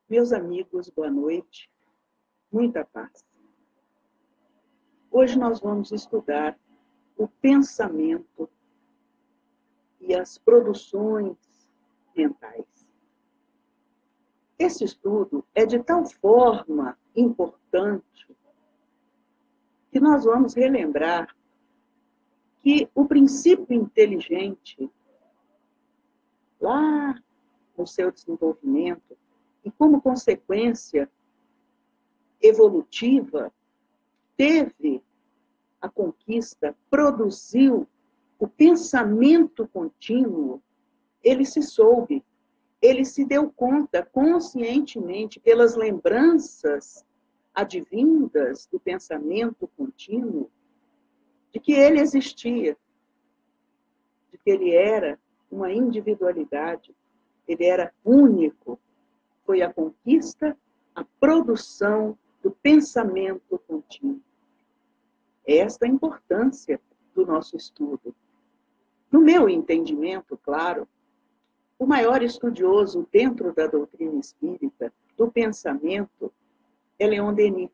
Meus amigos, boa noite, muita paz. Hoje nós vamos estudar o pensamento e as produções mentais. Esse estudo é de tal forma importante que nós vamos relembrar que o princípio inteligente, lá no seu desenvolvimento, e como consequência evolutiva, teve a conquista, produziu o pensamento contínuo, ele se soube, ele se deu conta conscientemente pelas lembranças advindas do pensamento contínuo, de que ele existia, de que ele era uma individualidade, ele era único. Foi a conquista, a produção do pensamento contínuo. Esta é a importância do nosso estudo. No meu entendimento, claro, o maior estudioso dentro da doutrina espírita do pensamento é Leon Denis.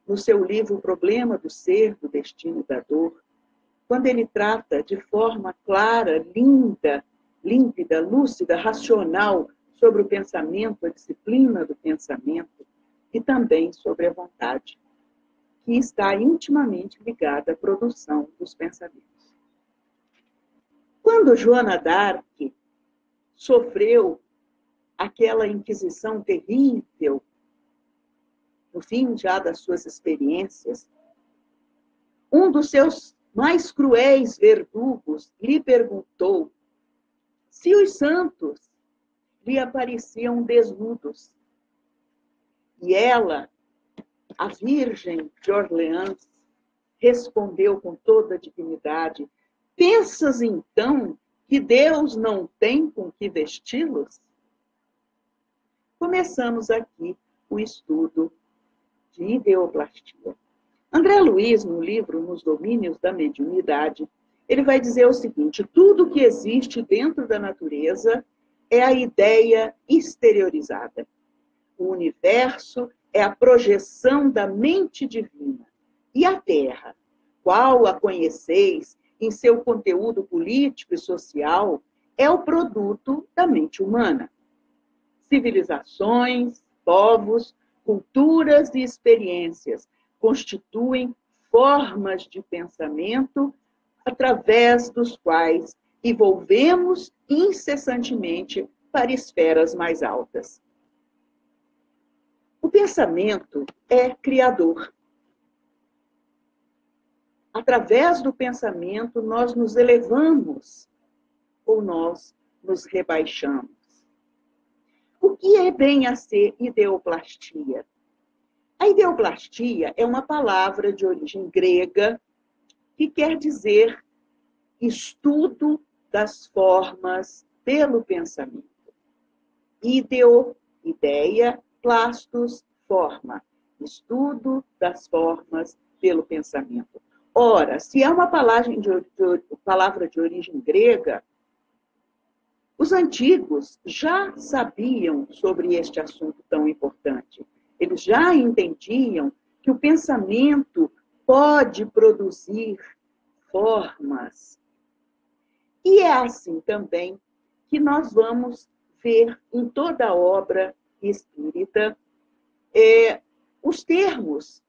No seu livro O Problema do Ser, do Destino e da Dor, quando ele trata de forma clara, linda, límpida, lúcida, racional sobre o pensamento, a disciplina do pensamento e também sobre a vontade, que está intimamente ligada à produção dos pensamentos. Quando Joana d'Arc sofreu aquela inquisição terrível, no fim já das suas experiências, um dos seus mais cruéis verdugos lhe perguntou se os santos lhe apareciam desnudos. E ela, a Virgem de Orleans, respondeu com toda a dignidade: pensas então que Deus não tem com que vesti-los? Começamos aqui o estudo de ideoplastia. André Luiz, no livro Nos Domínios da Mediunidade, ele vai dizer o seguinte: tudo que existe dentro da natureza é a ideia exteriorizada. O universo é a projeção da mente divina. E a Terra, qual a conheceis em seu conteúdo político e social, é o produto da mente humana. Civilizações, povos, culturas e experiências constituem formas de pensamento através dos quais evolvemos incessantemente para esferas mais altas. O pensamento é criador. Através do pensamento, nós nos elevamos ou nós nos rebaixamos. O que é bem a ser ideoplastia? A ideoplastia é uma palavra de origem grega que quer dizer estudo das formas pelo pensamento. Ideo, ideia, plastos, forma. Estudo das formas pelo pensamento. Ora, se é uma palavra de origem grega, os antigos já sabiam sobre este assunto tão importante. Eles já entendiam que o pensamento pode produzir formas. E é assim também que nós vamos ver em toda a obra espírita os termos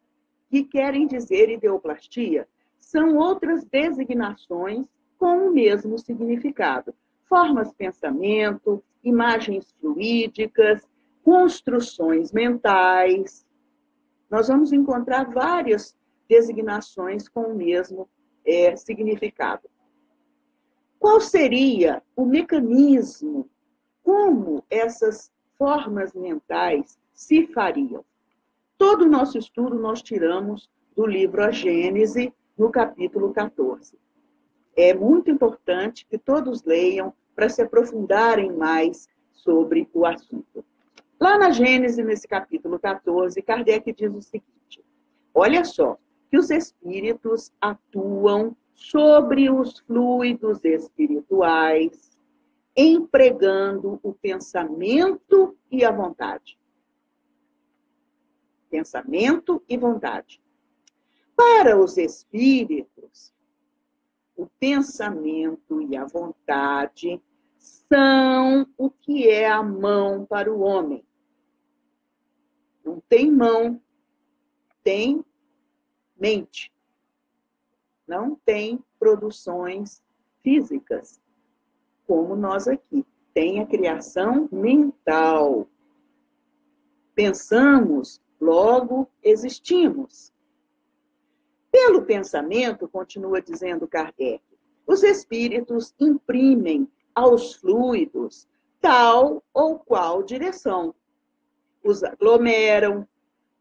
que querem dizer ideoplastia. São outras designações com o mesmo significado. Formas de pensamento, imagens fluídicas, construções mentais. Nós vamos encontrar várias designações com o mesmo significado. Qual seria o mecanismo? Como essas formas mentais se fariam? Todo o nosso estudo nós tiramos do livro A Gênese, no capítulo 14. É muito importante que todos leiam para se aprofundarem mais sobre o assunto. Lá na Gênese, nesse capítulo 14, Kardec diz o seguinte: olha só, que os espíritos atuam sobre os fluidos espirituais, empregando o pensamento e a vontade. Pensamento e vontade. Para os espíritos, o pensamento e a vontade são o que é a mão para o homem. Não tem mão, tem mente. Não tem produções físicas, como nós aqui. Tem a criação mental. Pensamos, logo existimos. Pelo pensamento, continua dizendo Kardec, os espíritos imprimem aos fluidos tal ou qual direção. Os aglomeram,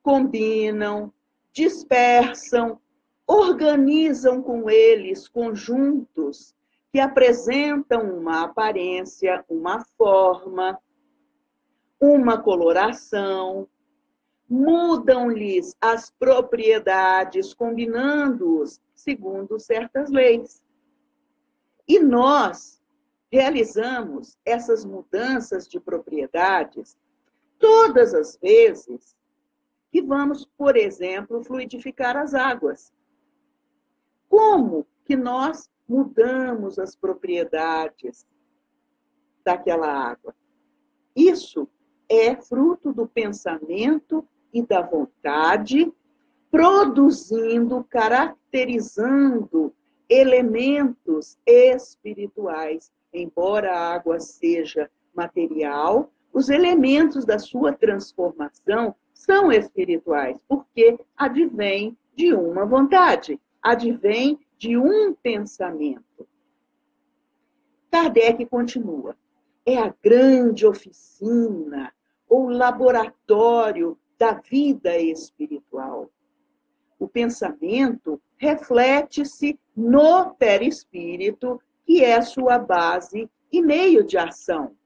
combinam, dispersam, organizam com eles conjuntos que apresentam uma aparência, uma forma, uma coloração, mudam-lhes as propriedades, combinando-os segundo certas leis. E nós realizamos essas mudanças de propriedades todas as vezes que vamos, por exemplo, fluidificar as águas. Como que nós mudamos as propriedades daquela água? Isso é fruto do pensamento e da vontade, produzindo, caracterizando elementos espirituais. Embora a água seja material, os elementos da sua transformação são espirituais, porque advém de uma vontade, advém de um pensamento. Kardec continua. É a grande oficina ou laboratório da vida espiritual. O pensamento reflete-se no perispírito, que é sua base e meio de ação.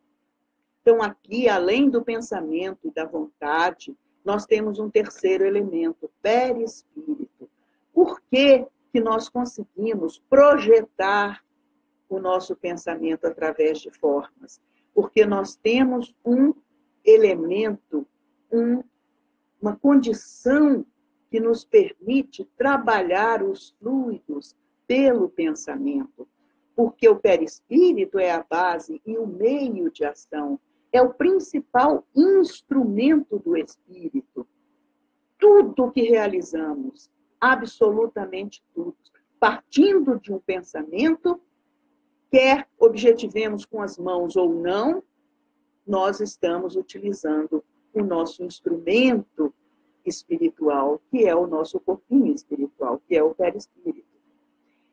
Então, aqui, além do pensamento e da vontade, nós temos um terceiro elemento, perispírito. Por que que nós conseguimos projetar o nosso pensamento através de formas? Porque nós temos um elemento, uma condição que nos permite trabalhar os fluidos pelo pensamento. Porque o perispírito é a base e o meio de ação. É o principal instrumento do espírito. Tudo que realizamos, absolutamente tudo, partindo de um pensamento, quer objetivemos com as mãos ou não, nós estamos utilizando o nosso instrumento espiritual, que é o nosso corpinho espiritual, que é o perispírito.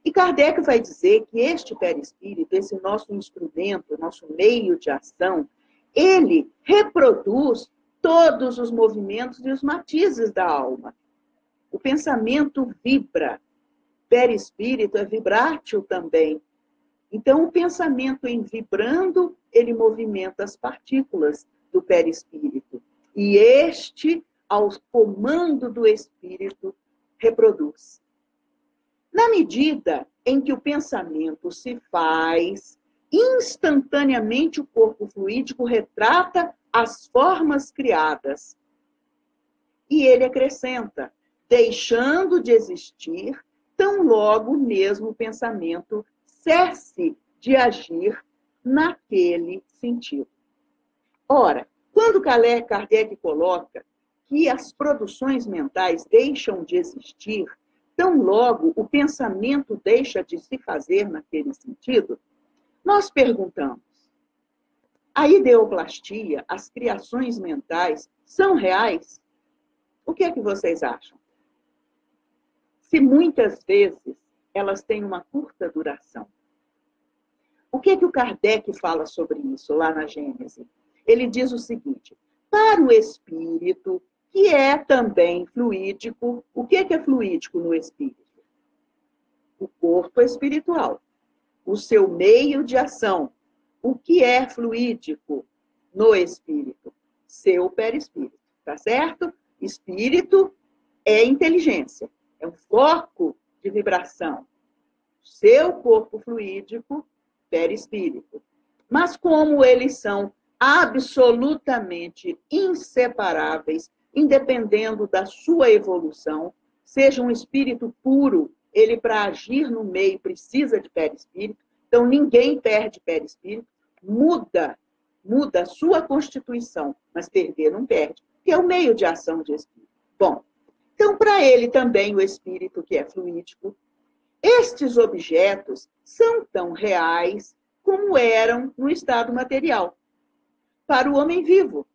E Kardec vai dizer que este perispírito, esse nosso instrumento, nosso meio de ação, ele reproduz todos os movimentos e os matizes da alma. O pensamento vibra. Perispírito é vibrátil também. Então, o pensamento em vibrando, ele movimenta as partículas do perispírito. E este, ao comando do espírito, reproduz. Na medida em que o pensamento se faz, instantaneamente o corpo fluídico retrata as formas criadas. E ele acrescenta, deixando de existir, tão logo o mesmo pensamento cesse de agir naquele sentido. Ora, quando Kardec coloca que as produções mentais deixam de existir, tão logo o pensamento deixa de se fazer naquele sentido, nós perguntamos, a ideoplastia, as criações mentais, são reais? O que é que vocês acham? Se muitas vezes elas têm uma curta duração. O que é que o Kardec fala sobre isso lá na Gênese? Ele diz o seguinte, para o espírito, que é também fluídico, o que é fluídico no espírito? O corpo espiritual, o seu meio de ação. O que é fluídico no espírito? Seu perispírito, tá certo? Espírito é inteligência, é um foco de vibração. Seu corpo fluídico, perispírito. Mas como eles são absolutamente inseparáveis, independendo da sua evolução, seja um espírito puro, ele para agir no meio precisa de perispírito, então ninguém perde perispírito, muda a sua constituição, mas perder não perde, que é o meio de ação de espírito. Bom, então para ele também o espírito que é fluídico, estes objetos são tão reais como eram no estado material, para o homem vivo.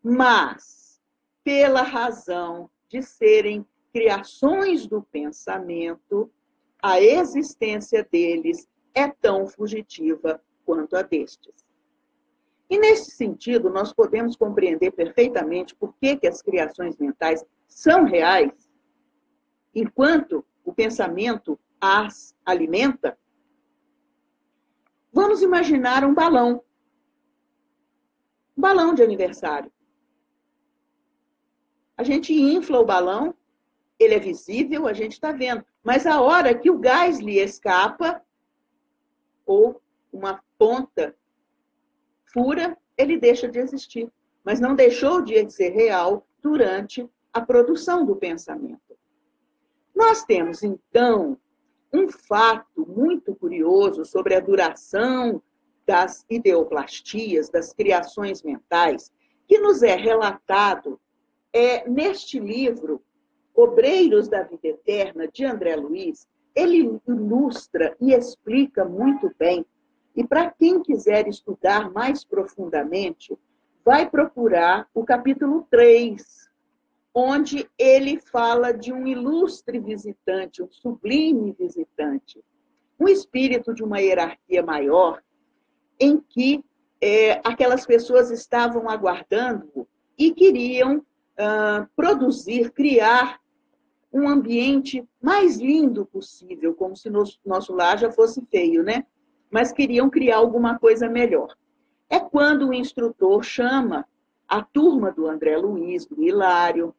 Mas, pela razão de serem criações do pensamento, a existência deles é tão fugitiva quanto a destes. E, nesse sentido, nós podemos compreender perfeitamente por que as criações mentais são reais, enquanto o pensamento as alimenta. Vamos imaginar um balão de aniversário. A gente infla o balão, ele é visível, a gente está vendo. Mas a hora que o gás lhe escapa, ou uma ponta fura, ele deixa de existir. Mas não deixou de ser real durante a produção do pensamento. Nós temos, então, um fato muito curioso sobre a duração das ideoplastias, das criações mentais, que nos é relatado neste livro, Obreiros da Vida Eterna, de André Luiz. Ele ilustra e explica muito bem. E para quem quiser estudar mais profundamente, vai procurar o capítulo 3, onde ele fala de um ilustre visitante, um sublime visitante, um espírito de uma hierarquia maior, em que aquelas pessoas estavam aguardando e queriam criar um ambiente mais lindo possível, como se nosso lar já fosse feio, né? Mas queriam criar alguma coisa melhor. É quando o instrutor chama a turma do André Luiz, do Hilário,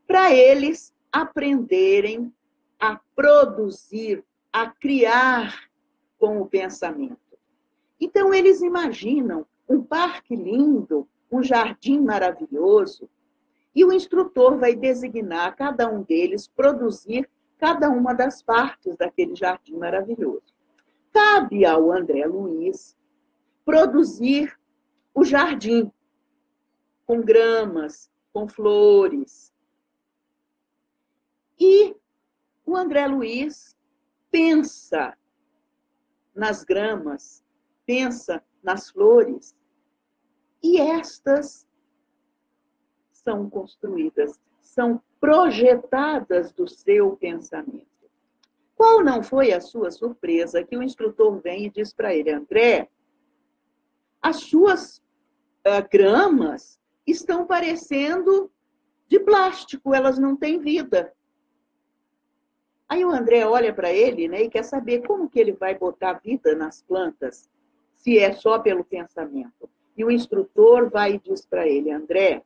para eles aprenderem a produzir, a criar com o pensamento. Então, eles imaginam um parque lindo, um jardim maravilhoso, e o instrutor vai designar cada um deles produzir cada uma das partes daquele jardim maravilhoso. Cabe ao André Luiz produzir o jardim com gramas, com flores. E o André Luiz pensa nas gramas, pensa nas flores, e estas são construídas, são projetadas do seu pensamento. Qual não foi a sua surpresa que o instrutor vem e diz para ele: André, as suas gramas estão parecendo de plástico, elas não têm vida. Aí o André olha para ele, né, e quer saber como que ele vai botar vida nas plantas, se é só pelo pensamento. E o instrutor vai e diz para ele: André,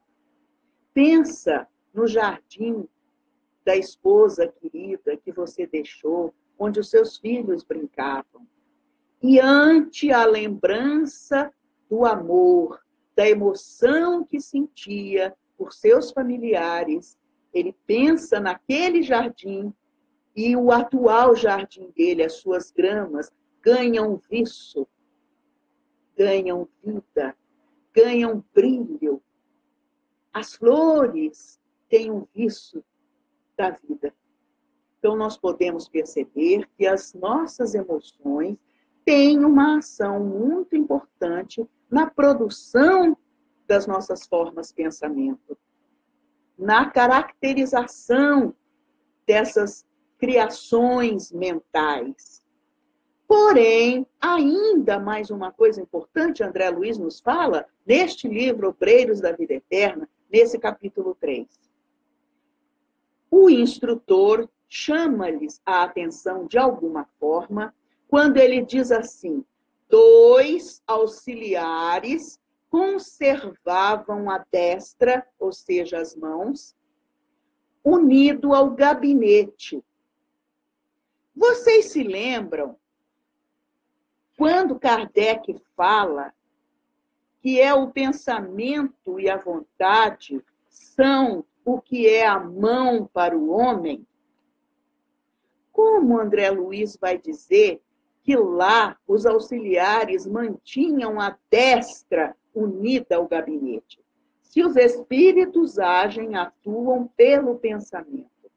pensa no jardim da esposa querida que você deixou, onde os seus filhos brincavam. E ante a lembrança do amor, da emoção que sentia por seus familiares, ele pensa naquele jardim, e o atual jardim dele, as suas gramas, ganham viço, ganham vida, ganham brilho. As flores têm um viço da vida. Então, nós podemos perceber que as nossas emoções têm uma ação muito importante na produção das nossas formas de pensamento, na caracterização dessas criações mentais. Porém, ainda mais uma coisa importante, André Luiz nos fala, neste livro, Obreiros da Vida Eterna, nesse capítulo 3. O instrutor chama-lhes a atenção de alguma forma, quando ele diz assim: 2 auxiliares conservavam a destra, ou seja, as mãos, unido ao gabinete. Vocês se lembram quando Kardec fala que é o pensamento e a vontade são o que é a mão para o homem, como André Luiz vai dizer que lá os auxiliares mantinham a destra unida ao gabinete? Se os espíritos agem, atuam pelo pensamento.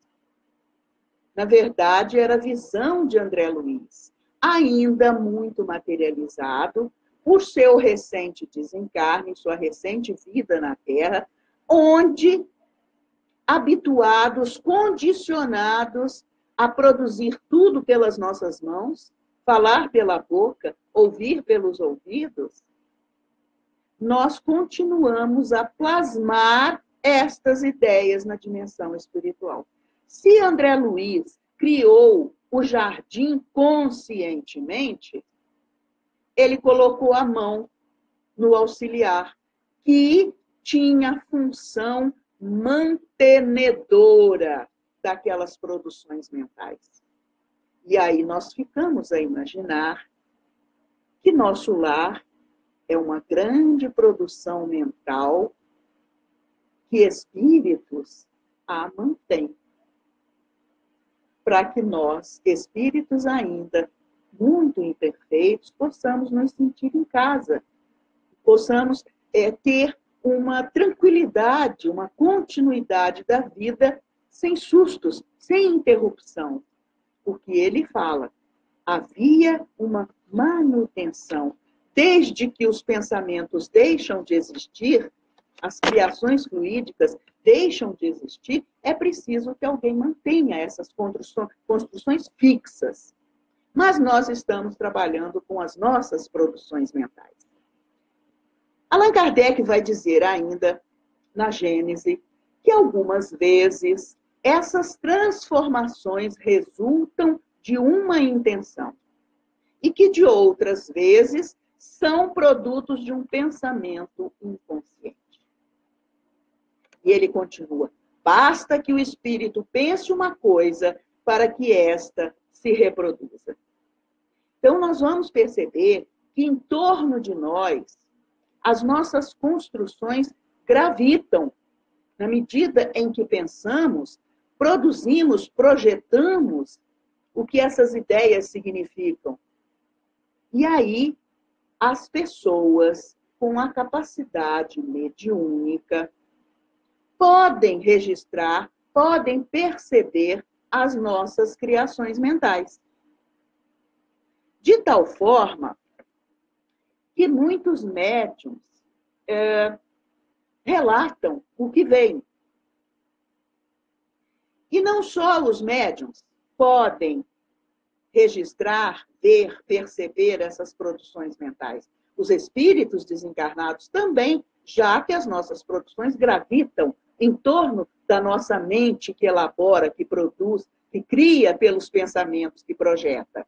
Na verdade, era a visão de André Luiz, ainda muito materializado por seu recente desencarne, sua recente vida na Terra, onde, habituados, condicionados a produzir tudo pelas nossas mãos, falar pela boca, ouvir pelos ouvidos, nós continuamos a plasmar estas ideias na dimensão espiritual. Se André Luiz criou o jardim conscientemente, ele colocou a mão no auxiliar, que tinha função mantenedora daquelas produções mentais. E aí nós ficamos a imaginar que nosso lar é uma grande produção mental que espíritos a mantêm, para que nós, espíritos ainda muito imperfeitos, possamos nos sentir em casa, possamos ter uma tranquilidade, uma continuidade da vida sem sustos, sem interrupção. Porque ele fala, havia uma manutenção. Desde que os pensamentos deixam de existir, as criações fluídicas deixam de existir, é preciso que alguém mantenha essas construções fixas. Mas nós estamos trabalhando com as nossas produções mentais. Allan Kardec vai dizer ainda, na Gênese, que algumas vezes essas transformações resultam de uma intenção e que de outras vezes são produtos de um pensamento inconsciente. E ele continua, basta que o espírito pense uma coisa para que esta se reproduza. Então, nós vamos perceber que em torno de nós, as nossas construções gravitam. Na medida em que pensamos, produzimos, projetamos o que essas ideias significam. E aí, as pessoas com a capacidade mediúnica podem registrar, podem perceber as nossas criações mentais. De tal forma que muitos médiuns relatam o que vem. E não só os médiuns podem registrar, ver, perceber essas produções mentais. Os espíritos desencarnados também, já que as nossas produções gravitam em torno da nossa mente que elabora, que produz, que cria pelos pensamentos que projeta.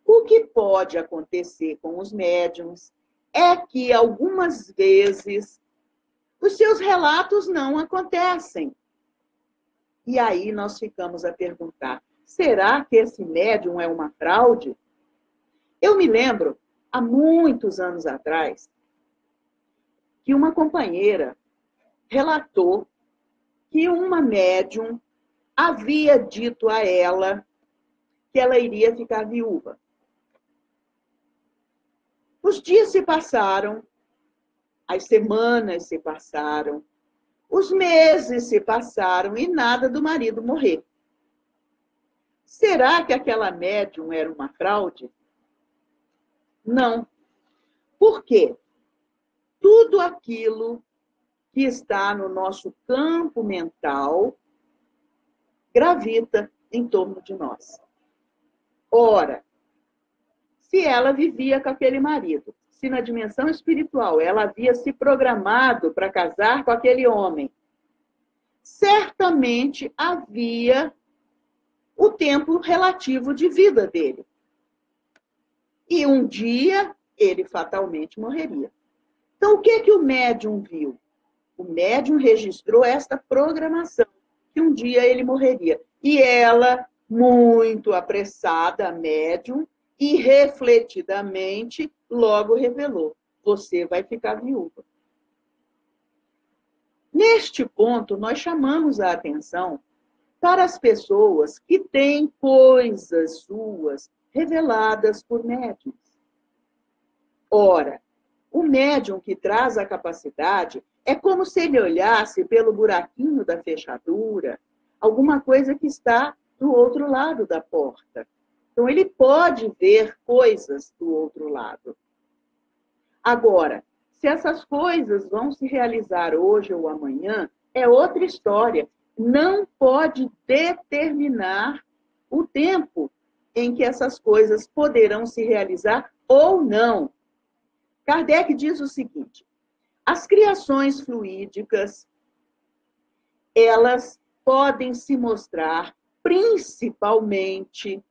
O que pode acontecer com os médiuns é que, algumas vezes, os seus relatos não acontecem. E aí nós ficamos a perguntar, será que esse médium é uma fraude? Eu me lembro, há muitos anos atrás, que uma companheira relatou que uma médium havia dito a ela que ela iria ficar viúva. Os dias se passaram, as semanas se passaram, os meses se passaram e nada do marido morrer. Será que aquela médium era uma fraude? Não. Por quê? Tudo aquilo que está no nosso campo mental gravita em torno de nós. Ora, se ela vivia com aquele marido, se na dimensão espiritual ela havia se programado para casar com aquele homem, certamente havia o tempo relativo de vida dele. E um dia ele fatalmente morreria. Então, o que o médium viu? O médium registrou esta programação, que um dia ele morreria. E ela, muito apressada, a médium, e refletidamente logo revelou: você vai ficar viúva. Neste ponto, nós chamamos a atenção para as pessoas que têm coisas suas reveladas por médiuns. Ora, o médium que traz a capacidade é como se ele olhasse pelo buraquinho da fechadura alguma coisa que está do outro lado da porta. Então, ele pode ver coisas do outro lado. Agora, se essas coisas vão se realizar hoje ou amanhã, é outra história. Não pode determinar o tempo em que essas coisas poderão se realizar ou não. Kardec diz o seguinte: as criações fluídicas, elas podem se mostrar principalmente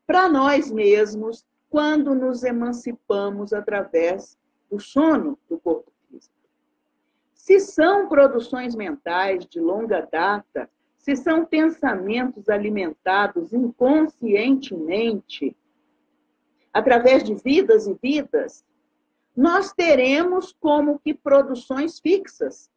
para nós mesmos quando nos emancipamos através do sono do corpo físico. Se são produções mentais de longa data, se são pensamentos alimentados inconscientemente, através de vidas e vidas, nós teremos como que produções fixas.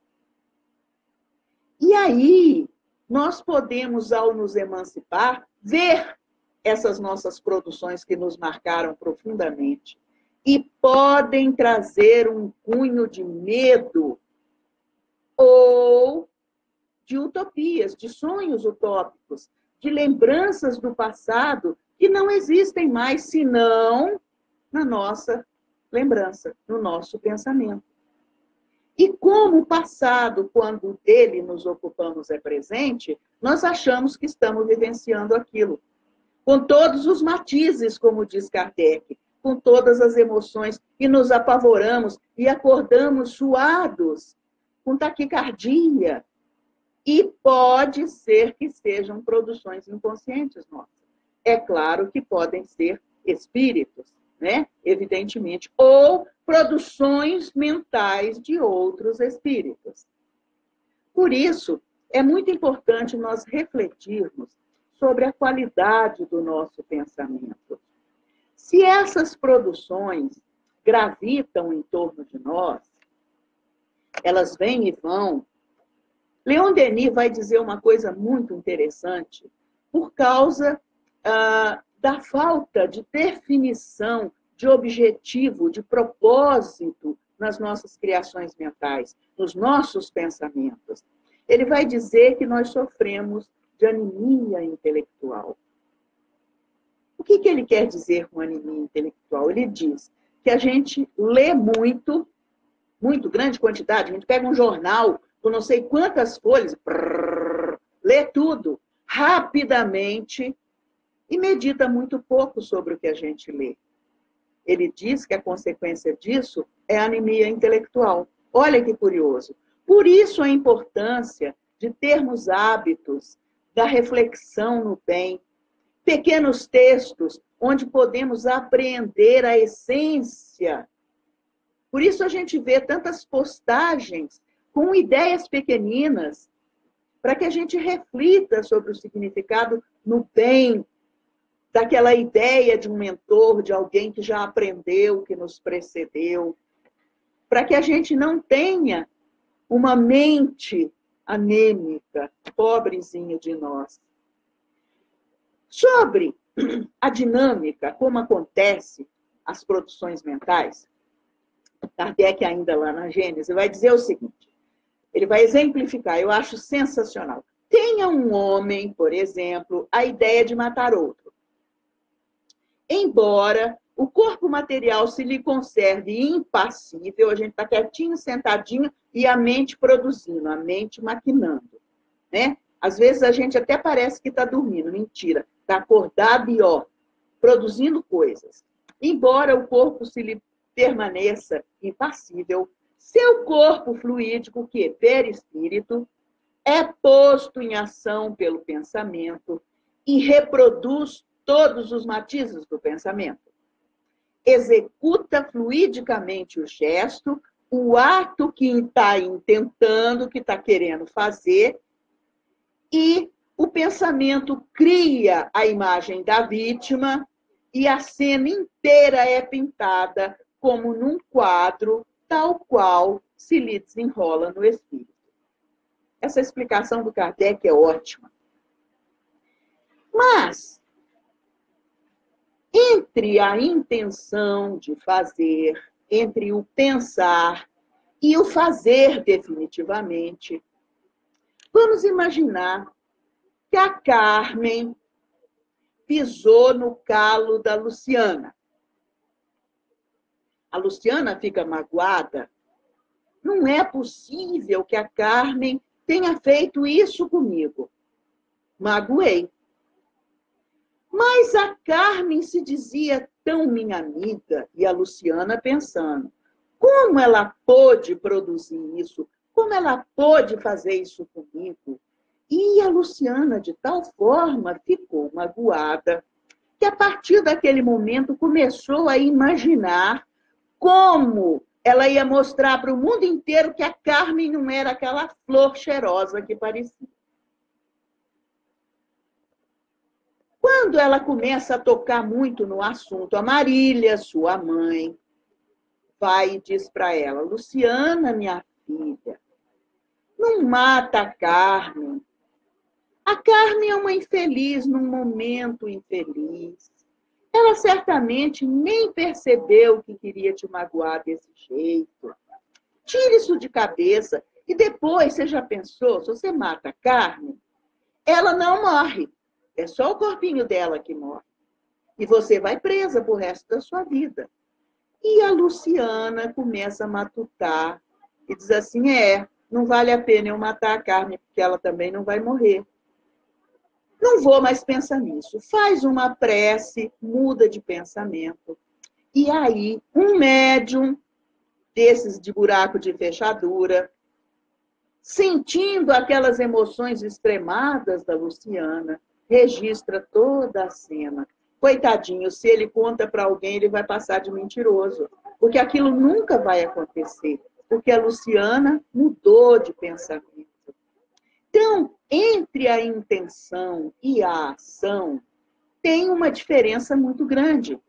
E aí, nós podemos, ao nos emancipar, ver essas nossas produções que nos marcaram profundamente e podem trazer um cunho de medo ou de utopias, de sonhos utópicos, de lembranças do passado que não existem mais senão na nossa lembrança, no nosso pensamento. E como o passado, quando dele nos ocupamos, é presente, nós achamos que estamos vivenciando aquilo. Com todos os matizes, como diz Kardec, com todas as emoções, e nos apavoramos e acordamos suados, com taquicardia. E pode ser que sejam produções inconscientes nossas. É claro que podem ser espíritos, né? Evidentemente, ou produções mentais de outros espíritos. Por isso, é muito importante nós refletirmos sobre a qualidade do nosso pensamento. Se essas produções gravitam em torno de nós, elas vêm e vão. Leon Denis vai dizer uma coisa muito interessante por causa da falta de definição, de objetivo, de propósito nas nossas criações mentais, nos nossos pensamentos. Ele vai dizer que nós sofremos de anemia intelectual. O que ele quer dizer com anemia intelectual? Ele diz que a gente lê muito, muito grande quantidade, a gente pega um jornal com não sei quantas folhas, lê tudo rapidamente e medita muito pouco sobre o que a gente lê. Ele diz que a consequência disso é a anemia intelectual. Olha que curioso. Por isso a importância de termos hábitos da reflexão no bem, pequenos textos onde podemos apreender a essência. Por isso a gente vê tantas postagens com ideias pequeninas, para que a gente reflita sobre o significado no bem, daquela ideia de um mentor, de alguém que já aprendeu, que nos precedeu, para que a gente não tenha uma mente anêmica, pobrezinho de nós. Sobre a dinâmica, como acontece as produções mentais, Kardec, ainda lá na Gênese, vai dizer o seguinte, ele vai exemplificar, eu acho sensacional. Tenha um homem, por exemplo, a ideia de matar outro. Embora o corpo material se lhe conserve impassível, a gente está quietinho, sentadinho, e a mente produzindo, a mente maquinando, né? Às vezes a gente até parece que está dormindo, mentira, está acordado e produzindo coisas. Embora o corpo se lhe permaneça impassível, seu corpo fluídico, que é perispírito, é posto em ação pelo pensamento e reproduz todos os matizes do pensamento. Executa fluidicamente o gesto, o ato que está intentando, que está querendo fazer, e o pensamento cria a imagem da vítima e a cena inteira é pintada como num quadro, tal qual se lhe desenrola no espírito. Essa explicação do Kardec é ótima. Mas, entre a intenção de fazer, entre o pensar e o fazer definitivamente, vamos imaginar que a Carmen pisou no calo da Luciana. A Luciana fica magoada. Não é possível que a Carmen tenha feito isso comigo. Magoei. Mas a Carmen se dizia tão minha amiga, e a Luciana pensando, como ela pôde produzir isso? Como ela pôde fazer isso comigo? E a Luciana, de tal forma, ficou magoada, que a partir daquele momento começou a imaginar como ela ia mostrar para o mundo inteiro que a Carmen não era aquela flor cheirosa que parecia. Quando ela começa a tocar muito no assunto, a Marília, sua mãe, vai e diz para ela, Luciana, minha filha, não mata a Carmen. A Carmen é uma infeliz num momento infeliz. Ela certamente nem percebeu que queria te magoar desse jeito. Tire isso de cabeça. E depois, você já pensou, se você mata a Carmen, ela não morre. É só o corpinho dela que morre. E você vai presa pro resto da sua vida. E a Luciana começa a matutar e diz assim, não vale a pena eu matar a Carmen, porque ela também não vai morrer. Não vou mais pensar nisso. Faz uma prece, muda de pensamento. E aí, um médium desses de buraco de fechadura, sentindo aquelas emoções extremadas da Luciana, registra toda a cena. Coitadinho, se ele conta para alguém, ele vai passar de mentiroso, porque aquilo nunca vai acontecer, porque a Luciana mudou de pensamento. Então, entre a intenção e a ação, tem uma diferença muito grande.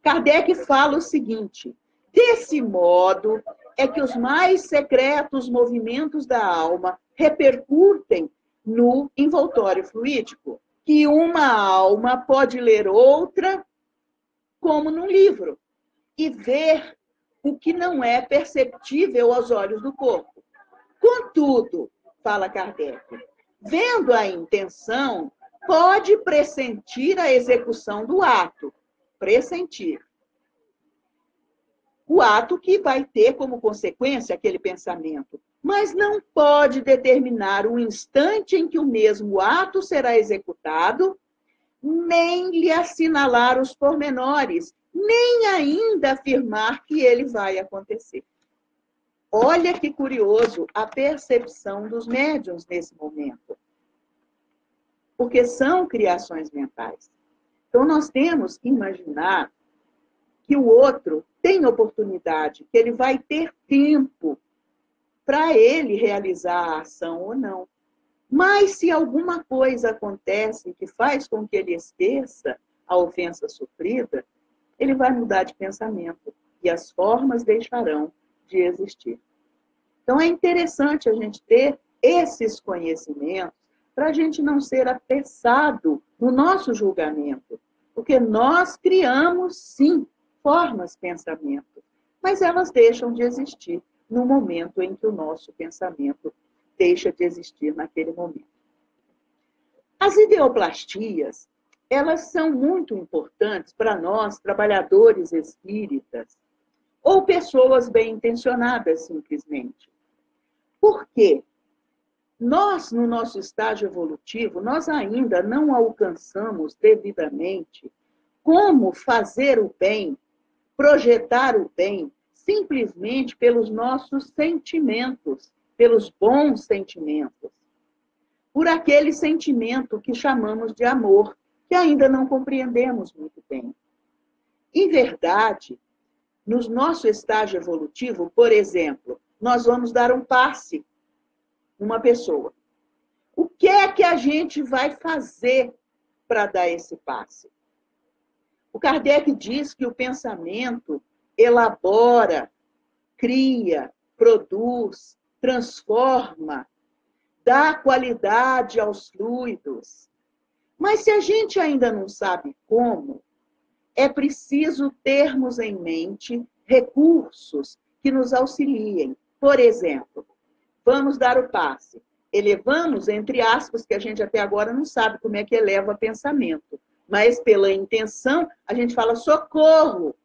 Kardec fala o seguinte, desse modo é que os mais secretos movimentos da alma repercutem no envoltório fluídico, que uma alma pode ler outra como num livro e ver o que não é perceptível aos olhos do corpo. Contudo, fala Kardec, vendo a intenção, pode pressentir a execução do ato. Pressentir. O ato que vai ter como consequência aquele pensamento, mas não pode determinar o instante em que o mesmo ato será executado, nem lhe assinalar os pormenores, nem ainda afirmar que ele vai acontecer. Olha que curioso a percepção dos médiuns nesse momento. Porque são criações mentais. Então, nós temos que imaginar que o outro tem oportunidade, que ele vai ter tempo para ele realizar a ação ou não. Mas se alguma coisa acontece que faz com que ele esqueça a ofensa sofrida, ele vai mudar de pensamento e as formas deixarão de existir. Então, é interessante a gente ter esses conhecimentos para a gente não ser apressado no nosso julgamento, porque nós criamos, sim, formas pensamento, mas elas deixam de existir no momento em que o nosso pensamento deixa de existir naquele momento. As ideoplastias, elas são muito importantes para nós, trabalhadores espíritas, ou pessoas bem intencionadas, simplesmente. Por quê? Nós, no nosso estágio evolutivo, nós ainda não alcançamos devidamente como fazer o bem, projetar o bem, simplesmente pelos nossos sentimentos, pelos bons sentimentos. Por aquele sentimento que chamamos de amor, que ainda não compreendemos muito bem. Em verdade, no nosso estágio evolutivo, por exemplo, nós vamos dar um passe numa pessoa. O que é que a gente vai fazer para dar esse passe? O Kardec diz que o pensamento elabora, cria, produz, transforma, dá qualidade aos fluidos. Mas se a gente ainda não sabe como, é preciso termos em mente recursos que nos auxiliem. Por exemplo, vamos dar o passe. Elevamos, entre aspas, que a gente até agora não sabe como é que eleva pensamento. Mas pela intenção, a gente fala, socorro,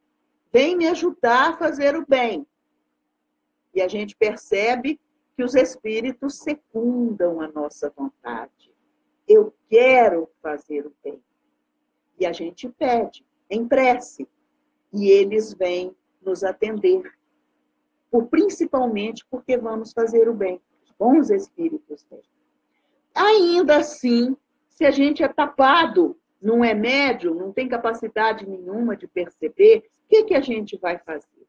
vem me ajudar a fazer o bem. E a gente percebe que os espíritos secundam a nossa vontade. Eu quero fazer o bem. E a gente pede, em prece. E eles vêm nos atender. Principalmente porque vamos fazer o bem. Os bons espíritos vêm. Ainda assim, se a gente é tapado, não é médium, não tem capacidade nenhuma de perceber, o que a gente vai fazer?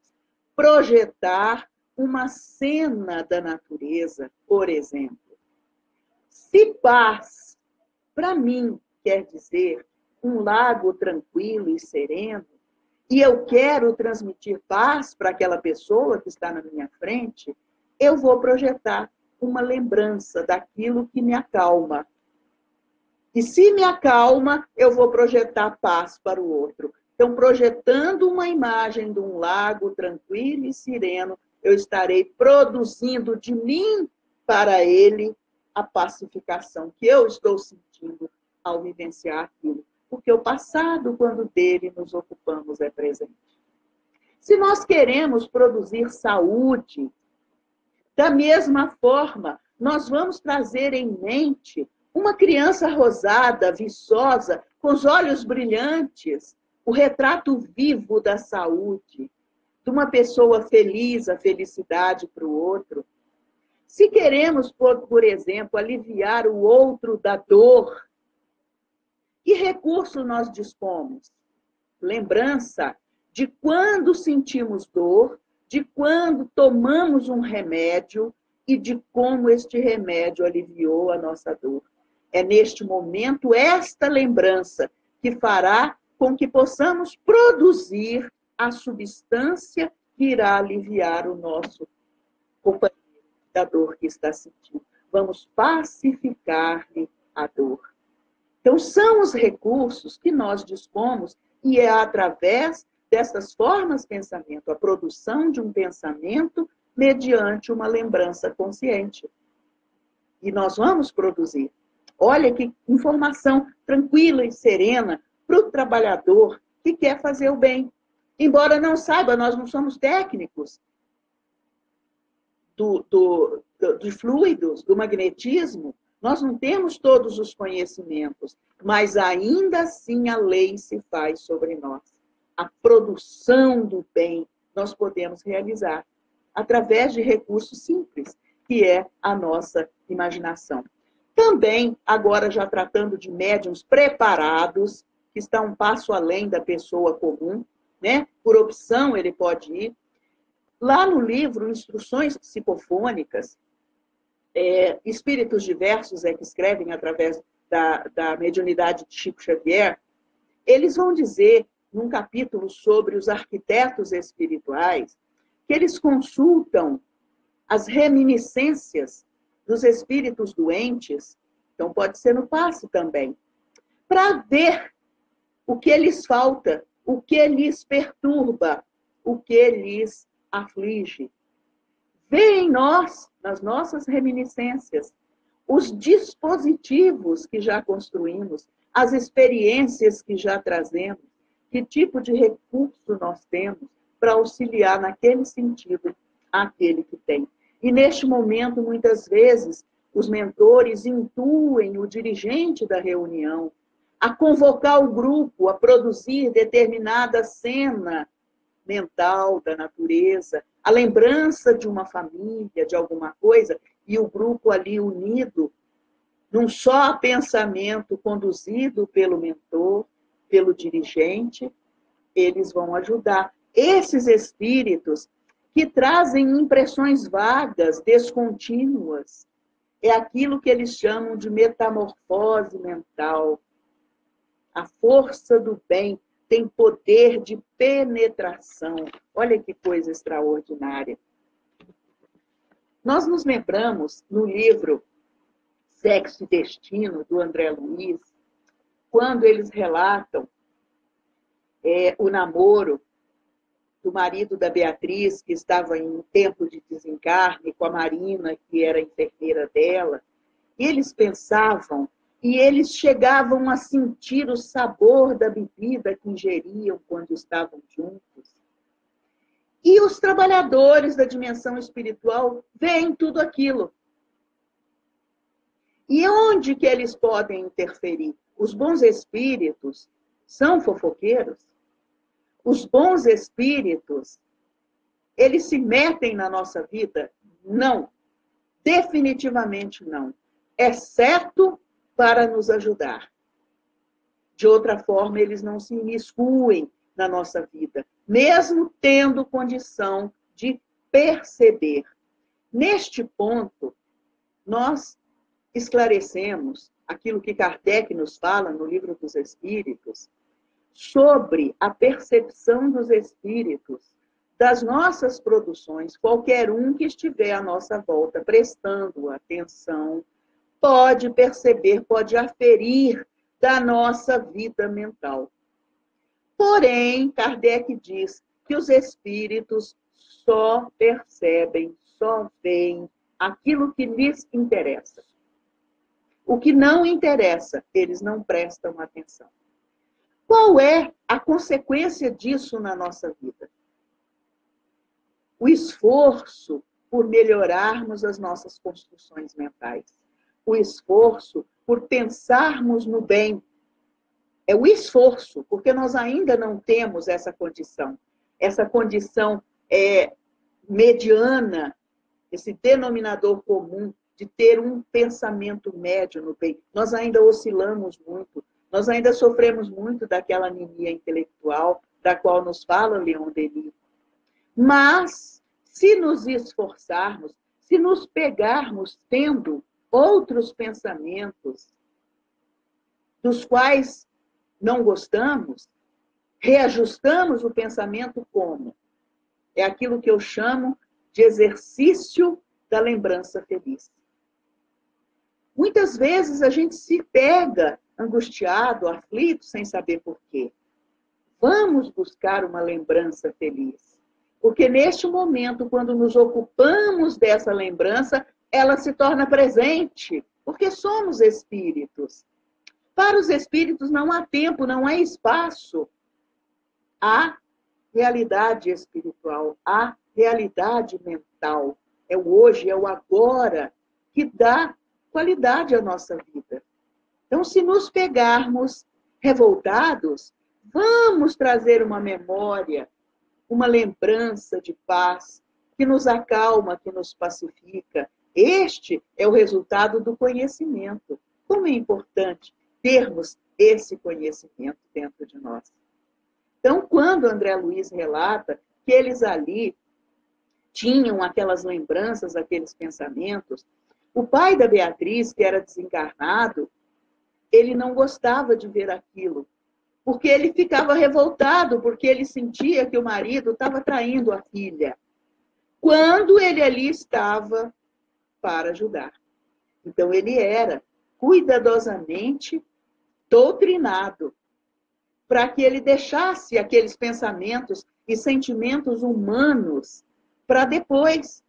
Projetar uma cena da natureza, por exemplo. Se paz, para mim, quer dizer um lago tranquilo e sereno, e eu quero transmitir paz para aquela pessoa que está na minha frente, eu vou projetar uma lembrança daquilo que me acalma. E se me acalma, eu vou projetar paz para o outro. Então, projetando uma imagem de um lago tranquilo e sereno, eu estarei produzindo de mim para ele a pacificação que eu estou sentindo ao vivenciar aquilo. Porque o passado, quando dele nos ocupamos, é presente. Se nós queremos produzir saúde, da mesma forma, nós vamos trazer em mente uma criança rosada, viçosa, com os olhos brilhantes, o retrato vivo da saúde, de uma pessoa feliz, a felicidade para o outro. Se queremos, por exemplo, aliviar o outro da dor, que recurso nós dispomos? Lembrança de quando sentimos dor, de quando tomamos um remédio e de como este remédio aliviou a nossa dor. É neste momento esta lembrança que fará com que possamos produzir a substância que irá aliviar o nosso companheiro da dor que está sentindo. Vamos pacificar-lhe a dor. Então, são os recursos que nós dispomos e é através dessas formas de pensamento, a produção de um pensamento mediante uma lembrança consciente. E nós vamos produzir. Olha que informação tranquila e serena para o trabalhador que quer fazer o bem. Embora não saiba, nós não somos técnicos de fluidos, do magnetismo, nós não temos todos os conhecimentos, mas ainda assim a lei se faz sobre nós. A produção do bem nós podemos realizar através de recursos simples, que é a nossa imaginação. Também, agora já tratando de médiuns preparados, que está um passo além da pessoa comum, né? Por opção ele pode ir. Lá no livro Instruções Psicofônicas, espíritos diversos que escrevem através da mediunidade de Chico Xavier, eles vão dizer, num capítulo sobre os arquitetos espirituais, que eles consultam as reminiscências dos espíritos doentes, então pode ser no passe também, para ver o que lhes falta, o que lhes perturba, o que lhes aflige. Vê em nós, nas nossas reminiscências, os dispositivos que já construímos, as experiências que já trazemos, que tipo de recurso nós temos para auxiliar naquele sentido aquele que tem. E neste momento, muitas vezes, os mentores intuem o dirigente da reunião a convocar o grupo a produzir determinada cena mental da natureza, a lembrança de uma família, de alguma coisa, e o grupo ali unido num só pensamento conduzido pelo mentor, pelo dirigente, eles vão ajudar. Esses espíritos que trazem impressões vagas, descontínuas, é aquilo que eles chamam de metamorfose mental. A força do bem tem poder de penetração. Olha que coisa extraordinária. Nós nos lembramos no livro Sexo e Destino, do André Luiz, quando eles relatam o namoro do marido da Beatriz, que estava em tempo de desencarne, com a Marina, que era a enfermeira dela. Eles pensavam e eles chegavam a sentir o sabor da bebida que ingeriam quando estavam juntos. E os trabalhadores da dimensão espiritual veem tudo aquilo. E onde que eles podem interferir? Os bons espíritos são fofoqueiros? Os bons espíritos, eles se metem na nossa vida? Não. Definitivamente não. Exceto para nos ajudar. De outra forma, eles não se imiscuem na nossa vida, mesmo tendo condição de perceber. Neste ponto, nós esclarecemos aquilo que Kardec nos fala no Livro dos Espíritos, sobre a percepção dos espíritos das nossas produções. Qualquer um que estiver à nossa volta prestando atenção pode perceber, pode aferir da nossa vida mental. Porém, Kardec diz que os espíritos só percebem, só veem aquilo que lhes interessa. O que não interessa, eles não prestam atenção. Qual é a consequência disso na nossa vida? O esforço por melhorarmos as nossas construções mentais. O esforço por pensarmos no bem. É o esforço, porque nós ainda não temos essa condição. Essa condição mediana, esse denominador comum de ter um pensamento médio no bem. Nós ainda oscilamos muito. Nós ainda sofremos muito daquela anemia intelectual, da qual nos fala Leon Denis. Mas, se nos esforçarmos, se nos pegarmos tendo outros pensamentos, dos quais não gostamos, reajustamos o pensamento como? É aquilo que eu chamo de exercício da lembrança feliz. Muitas vezes a gente se pega angustiado, aflito, sem saber por quê. Vamos buscar uma lembrança feliz. Porque neste momento, quando nos ocupamos dessa lembrança, ela se torna presente. Porque somos espíritos. Para os espíritos não há tempo, não há espaço. Há realidade espiritual, há realidade mental. É o hoje, é o agora que dá qualidade à nossa vida. Então, se nos pegarmos revoltados, vamos trazer uma memória, uma lembrança de paz, que nos acalma, que nos pacifica. Este é o resultado do conhecimento. Como é importante termos esse conhecimento dentro de nós. Então, quando André Luiz relata que eles ali tinham aquelas lembranças, aqueles pensamentos, o pai da Beatriz, que era desencarnado, ele não gostava de ver aquilo, porque ele ficava revoltado, porque ele sentia que o marido estava traindo a filha, quando ele ali estava para ajudar. Então, ele era cuidadosamente doutrinado para que ele deixasse aqueles pensamentos e sentimentos humanos para depois,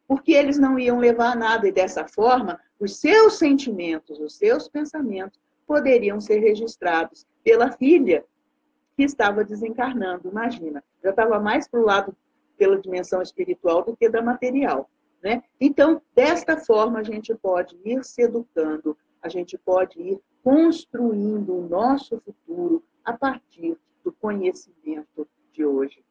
porque eles não iam levar a nada, e dessa forma, os seus sentimentos, os seus pensamentos poderiam ser registrados pela filha que estava desencarnando. Imagina, já estava mais para o lado pela dimensão espiritual do que da material, né? Então, desta forma, a gente pode ir se educando, a gente pode ir construindo o nosso futuro a partir do conhecimento de hoje.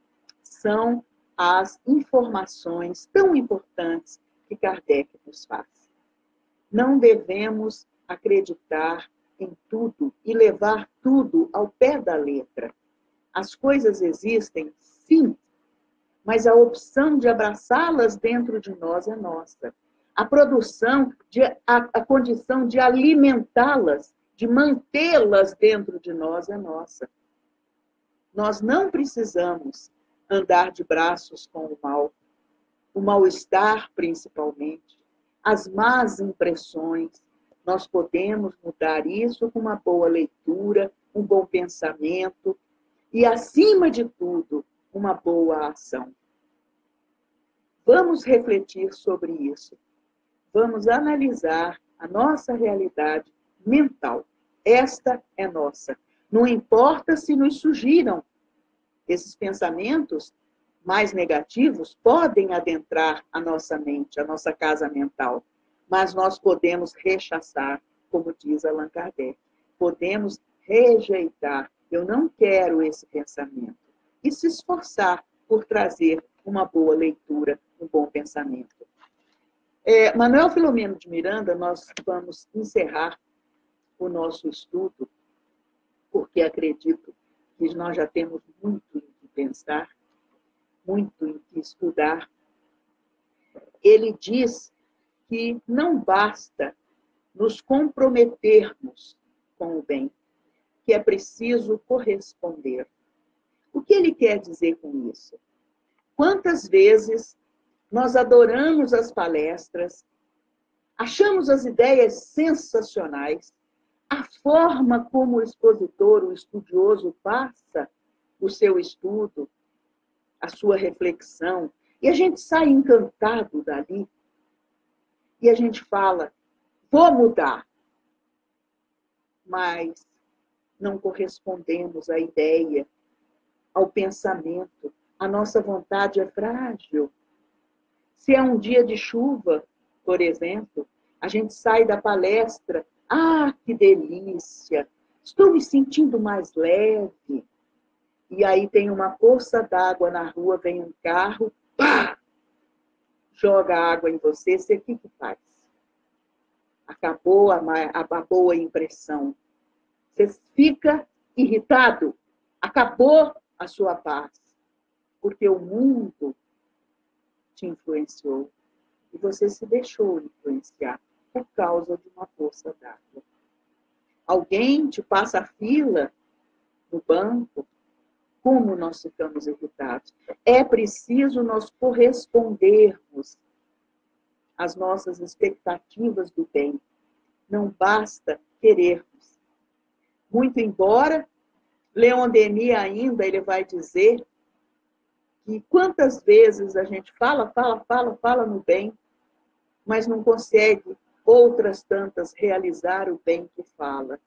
São as informações tão importantes que Kardec nos faz. Não devemos acreditar em tudo e levar tudo ao pé da letra. As coisas existem, sim, mas a opção de abraçá-las dentro de nós é nossa. A produção, a condição de alimentá-las, de mantê-las dentro de nós é nossa. Nós não precisamos andar de braços com o mal-estar principalmente, as más impressões. Nós podemos mudar isso com uma boa leitura, um bom pensamento e, acima de tudo, uma boa ação. Vamos refletir sobre isso. Vamos analisar a nossa realidade mental. Esta é nossa. Não importa se nos surgiram esses pensamentos mais negativos, podem adentrar a nossa mente, a nossa casa mental, mas nós podemos rechaçar, como diz Allan Kardec. Podemos rejeitar. Eu não quero esse pensamento. E se esforçar por trazer uma boa leitura, um bom pensamento. Manuel Filomeno de Miranda, nós vamos encerrar o nosso estudo, porque acredito que nós já temos muito em que pensar, muito em que estudar. Ele diz que não basta nos comprometermos com o bem, que é preciso corresponder. O que ele quer dizer com isso? Quantas vezes nós adoramos as palestras, achamos as ideias sensacionais, a forma como o expositor, o estudioso, passa o seu estudo, a sua reflexão, e a gente sai encantado dali, e a gente fala, vou mudar, mas não correspondemos à ideia, ao pensamento. A nossa vontade é frágil. Se é um dia de chuva, por exemplo, a gente sai da palestra, que delícia, estou me sentindo mais leve. E aí tem uma poça d'água na rua, vem um carro, pá, joga água em você, o que faz? Acabou a boa impressão. Você fica irritado, acabou a sua paz, porque o mundo te influenciou e você se deixou influenciar por causa de uma poça d'água. Alguém te passa a fila no banco, como nós ficamos irritados. É preciso nós correspondermos às nossas expectativas do bem. Não basta querermos. Muito embora, Leon Denis ainda, ele vai dizer que quantas vezes a gente fala no bem, mas não consegue outras tantas realizar o bem que fala.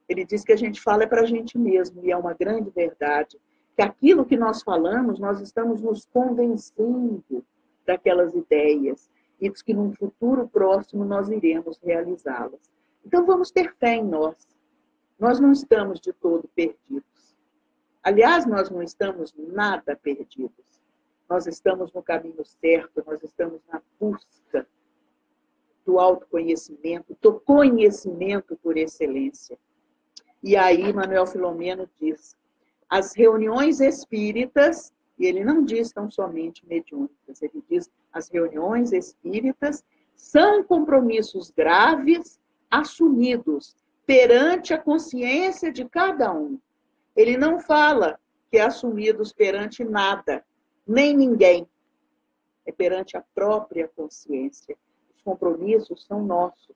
Ele diz que a gente fala para a gente mesmo, e é uma grande verdade, que aquilo que nós falamos, nós estamos nos convencendo daquelas ideias, e diz que num futuro próximo nós iremos realizá-las. Então vamos ter fé em nós. Nós não estamos de todo perdidos. Aliás, nós não estamos nada perdidos. Nós estamos no caminho certo, nós estamos na busca do autoconhecimento, do conhecimento por excelência. E aí, Manuel Filomeno diz, as reuniões espíritas, e ele não diz tão somente mediúnicas, ele diz, as reuniões espíritas são compromissos graves assumidos perante a consciência de cada um. Ele não fala que é assumidos perante nada, nem ninguém. É perante a própria consciência. Os compromissos são nossos.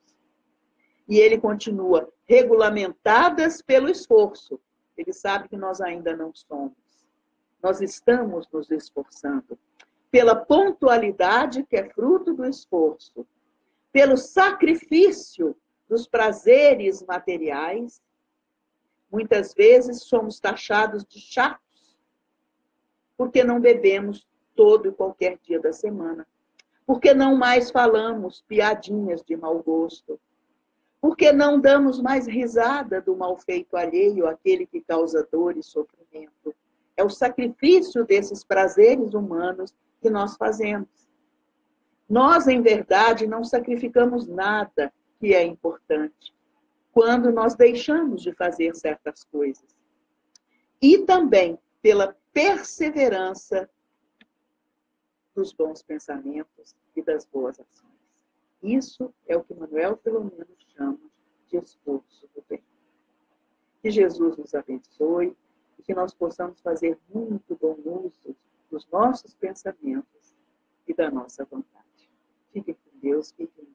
E ele continua, regulamentadas pelo esforço. Ele sabe que nós ainda não somos. Nós estamos nos esforçando. Pela pontualidade que é fruto do esforço. Pelo sacrifício dos prazeres materiais. Muitas vezes somos taxados de chatos, porque não bebemos todo e qualquer dia da semana. Porque não mais falamos piadinhas de mau gosto. Porque não damos mais risada do mal feito alheio, aquele que causa dor e sofrimento. É o sacrifício desses prazeres humanos que nós fazemos. Nós, em verdade, não sacrificamos nada que é importante quando nós deixamos de fazer certas coisas. E também pela perseverança dos bons pensamentos e das boas ações. Isso é o que Manuel Filomeno chama de esforço do bem. Que Jesus nos abençoe, e que nós possamos fazer muito bom uso dos nossos pensamentos e da nossa vontade. Fiquem com Deus, fiquem